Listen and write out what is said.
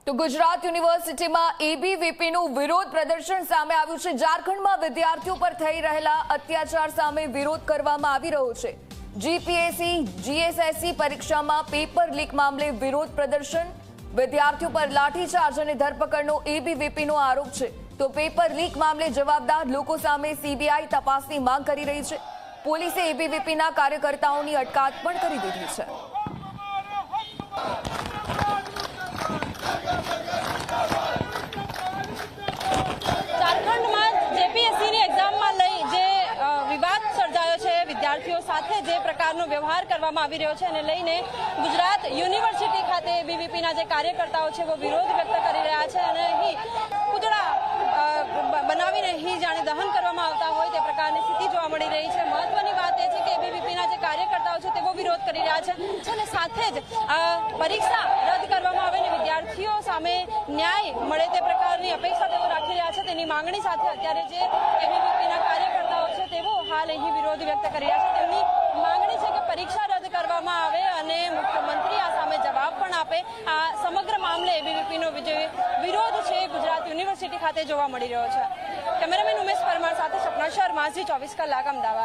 તો ગુજરાત યુનિવર્સિટીમાં એબીવીપીનું વિરોધ પ્રદર્શન સામે આવ્યું છે। ઝારખંડમાં વિદ્યાર્થીઓ પર થઈ રહેલા અત્યાચાર સામે વિરોધ કરવામાં આવી રહ્યો છે। જીપીએસસી જીએસએસસી પરીક્ષામાં પેપર લીક મામલે વિરોધ પ્રદર્શન, વિદ્યાર્થીઓ પર લાઠીચાર્જ અને ધરપકડનો એબીવીપીનો આરોપ છે। તો પેપર લીક મામલે જવાબદાર લોકો સામે સીબીઆઈ તપાસની માંગ કરી રહી છે। પોલીસે એબીવીપીના કાર્યકર્તાઓની અટકાયત પણ કરી દીધી છે। विद्यार्थियों साथे जे प्रकारनो व्यवहार करवामां आवी रह्यो छे अने लईने गुजरात युनिवर्सिटी खाते एबीवीपीना जे कार्यकर्ताओ छे वो विरोध व्यक्त करी रह्या छे अने અહીં પૂતળા બનાવીને અહીં જાણે દહન કરવામાં આવતા હોય તે પ્રકારની સ્થિતિ જોવા મળી રહી છે। મહત્વની વાત એ છે કે એબીવીપીના જે કાર્યકર્તાઓ છે તેઓ વિરોધ કરી રહ્યા છે અને સાથે જ પરીક્ષા રદ કરવામાં આવે અને વિદ્યાર્થીઓ સામે ન્યાય મળે તે પ્રકારની અપેક્ષા તેઓ રાખી રહ્યા છે। તેની માંગણી સાથે અત્યારે જે એબીવીપીના કાર્યકર્તાઓ છે તેઓ હાલ અહીં વિરોધ વ્યક્ત કરી રહ્યા છે। તેમની માંગણી છે કે પરીક્ષા રદ કરવામાં આવે અને મુખ્યમંત્રી આ સામે જવાબ પણ આપે। આ સમગ્ર મામલે એબીવીપીનો જે વિરોધ છે ગુજરાત યુનિવર્સિટી ખાતે જોવા મળી રહ્યો છે। કેમેરામેન ઉમેશ પરમાર સાથે સપના શર્મા, ઝી 24 કલાક, અમદાવાદ।